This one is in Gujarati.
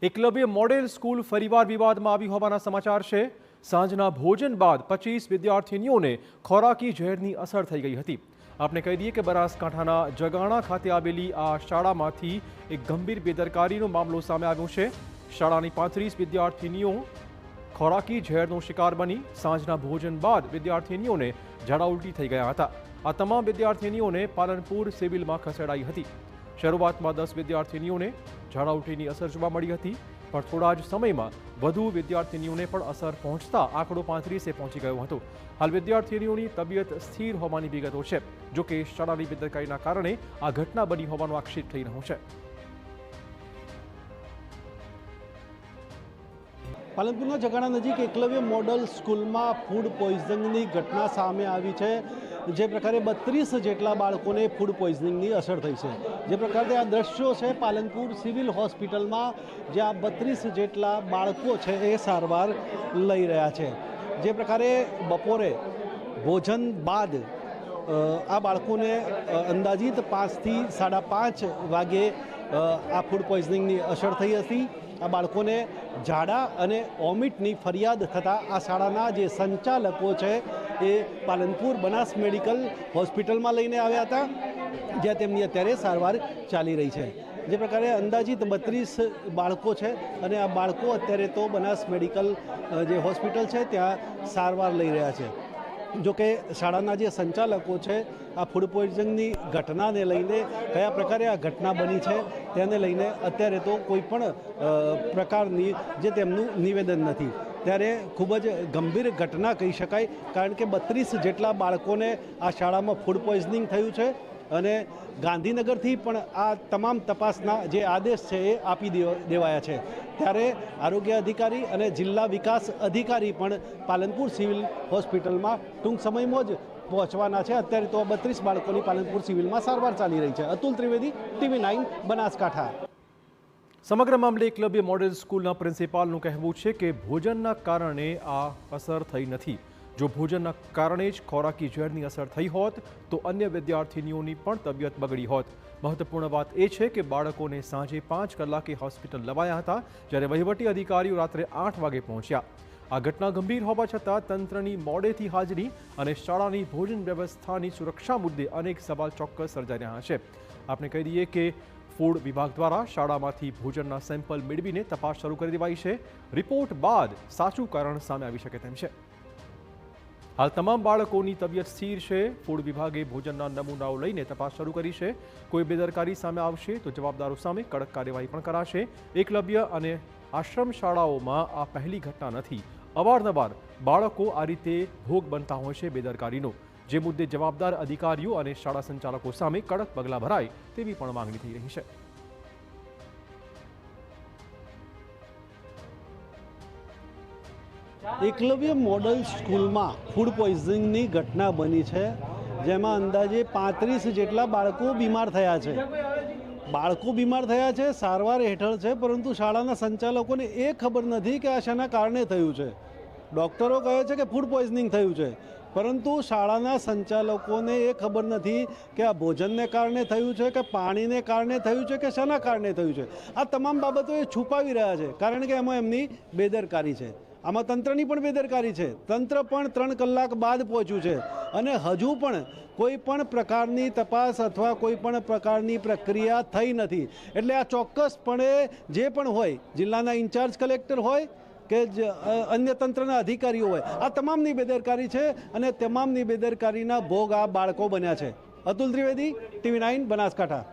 એકલવ્ય મોડેલ સ્કૂલ ફરીવાર વિવાદમાં આવી હોવાના સમાચાર છે। સાંજના ભોજન બાદ 25 વિદ્યાર્થીનીઓને ખોરાકી ઝેરની અસર થઈ ગઈ હતી। આપને કહી દઈએ કે બનાસકાંઠાના જગાણા ખાતે આવેલી આ શાળામાંથી એક ગંભીર બેદરકારીનો મામલો સામે આવ્યો છે। શાળાની 35 વિદ્યાર્થીનીઓ ખોરાકી ઝેરનો શિકાર બની સાંજના ભોજન બાદ વિદ્યાર્થીનીઓને ઝાડા ઉલટી થઈ ગયા હતા। આ તમામ વિદ્યાર્થીનીઓને પાલનપુર સિવિલમાં ખસેડાઈ હતી। શરૂઆતમાં 10 વિદ્યાર્થીનીઓને ઝાડા ઉલટીની અસર જોવા મળી હતી, પણ થોડા જ સમયમાં વધુ વિદ્યાર્થીનીઓને પણ અસર પહોંચતા આંકડો 35એ પહોંચી ગયો હતો। હાલ વિદ્યાર્થીનીઓની તબિયત સ્થિર હોવાની વિગતો છે। જો કે શાળાની બેદરકારીના કારણે આ ઘટના બની હોવાનો આક્ષેપ થઈ રહ્યો છે। પાલનપુરના જગાણા નજીક એકલવ્ય મોડલ સ્કૂલમાં ફૂડ પોઈઝનિંગની ઘટના સામે આવી છે। જે પ્રકારે 32 જેટલા બાળકોને ફૂડ પોઈઝનિંગની અસર થઈ છે। જે પ્રકારે આ દ્રશ્યો છે પાલનપુર સિવિલ હોસ્પિટલમાં, જ્યાં 32 જેટલા બાળકો છે એ સારવાર લઈ રહ્યા છે। જે પ્રકારે બપોરે ભોજન બાદ આ બાળકોને અંદાજિત 5 થી 5:30 વાગે આ ફૂડ પોઈઝનિંગની અસર થઈ હતી। આ બાળકોને ઝાડા અને વોમિટની ફરિયાદ થતાં આ શાળાના જે સંચાલકો છે એ પાલનપુર બનાસ મેડિકલ હોસ્પિટલમાં લઈને આવ્યા હતા, જ્યાં તેમની અત્યારે સારવાર ચાલી રહી છે। જે પ્રકારે અંદાજિત 32 બાળકો છે અને આ બાળકો અત્યારે તો બનાસ મેડિકલ જે હોસ્પિટલ છે ત્યાં સારવાર લઈ રહ્યા છે। જોકે શાળાના જે સંચાલકો છે આ ફૂડ પોઈઝનિંગની ઘટનાને લઈને કયા પ્રકારે આ ઘટના બની છે તેને લઈને અત્યારે તો કોઈ પણ પ્રકારની જે તેમનું નિવેદન નથી। ત્યારે ખૂબ જ ગંભીર ઘટના કહી શકાય, કારણ કે 32 જેટલા બાળકોને આ શાળામાં ફૂડ પોઈઝનિંગ થયું છે અને ગાંધીનગરથી પણ આ તમામ તપાસના જે આદેશ છે એ આપી દેવાયા છે। ત્યારે આરોગ્ય અધિકારી અને જિલ્લા વિકાસ અધિકારી પણ પાલનપુર સિવિલ હોસ્પિટલમાં ટૂંક સમયમાં જ પહોંચવાના છે। અત્યારે તો 32 બાળકોની પાલનપુર સિવિલમાં સારવાર ચાલી રહી છે। અતુલ ત્રિવેદી, TV9 બનાસકાંઠા। સમગ્ર મામલે એકલવ્ય મોડેલ સ્કૂલના પ્રિન્સિપાલનું કહેવું છે કે ભોજનના કારણે આ અસર થઈ નથી। જો ભોજનના કારણે જ ખોરાકી ઝેરની અસર થઈ હોત તો અન્ય વિદ્યાર્થીનીઓની પણ તબિયત બગડી હોત। મહત્વપૂર્ણ વાત એ છે કે બાળકોને સાંજે 5 કલાકે હોસ્પિટલ લવાયા હતા, જ્યારે વહીવટી અધિકારીઓ રાત્રે 8 વાગે પહોંચ્યા। આ ઘટના ગંભીર હોવા છતાં તંત્રની મોડેથી હાજરી અને શાળાની ભોજન વ્યવસ્થાની સુરક્ષા મુદ્દે અનેક સવાલ ચોક્કસ સર્જાઈ રહ્યા છે। આપણે કહી દઈએ કે ફૂડ વિભાગ દ્વારા શાળામાંથી ભોજનના સેમ્પલ મેળવીને તપાસ શરૂ કરી દેવાઈ છે। રિપોર્ટ બાદ સાચું કારણ સામે આવી શકે તેમ છે। હાલ તમામ બાળકોની તબિયત સ્થિર છે। ફૂડ વિભાગે ભોજનના નમૂનાઓ લઈને તપાસ શરૂ કરી છે। કોઈ બેદરકારી સામે આવશે તો જવાબદારો સામે કડક કાર્યવાહી પણ કરાશે। એકલવ્ય અને આશ્રમ શાળાઓમાં આ પહેલી ઘટના નથી। અવારનવાર બાળકો આ રીતે ભોગ બનતા હોય છે બેદરકારીનો, જે મુદ્દે જવાબદાર અધિકારીઓ અને શાળા સંચાલકો સામે કડક પગલાં ભરાય તેવી પણ માંગણી થઈ રહી છે। એકલવ્ય મોડલ સ્કૂલમાં ફૂડ પોઈઝનિંગની ઘટના બની છે, જેમાં અંદાજે 35 જેટલા બાળકો બીમાર થયા છે। બાળકો બીમાર થયા છે, સારવાર હેઠળ છે, પરંતુ શાળાના સંચાલકોને એ ખબર નથી કે આ શાના કારણે થયું છે। ડૉક્ટરો કહે છે કે ફૂડ પોઈઝનિંગ થયું છે, પરંતુ શાળાના સંચાલકોને એ ખબર નથી કે આ ભોજનને કારણે થયું છે કે પાણીને કારણે થયું છે કે શાના કારણે થયું છે। આ તમામ બાબતો એ છુપાવી રહ્યા છે, કારણ કે એમાં એમની બેદરકારી છે। આમાં તંત્રની પણ બેદરકારી છે। તંત્ર પણ 3 કલાક બાદ પહોંચ્યું છે અને હજુ પણ કોઈ પણ પ્રકારની તપાસ અથવા કોઈ પણ પ્રકારની પ્રક્રિયા થઈ નથી। એટલે આ ચોક્કસપણે જે પણ હોય, જિલ્લાના ઇન્ચાર્જ કલેક્ટર હોય કે અન્ય તંત્રના અધિકારીઓ હોય, આ તમામની બેદરકારી છે અને તમામની બેદરકારીના ભોગ આ બાળકો બન્યા છે। અતુલ ત્રિવેદી, TV9 બનાસકાંઠા।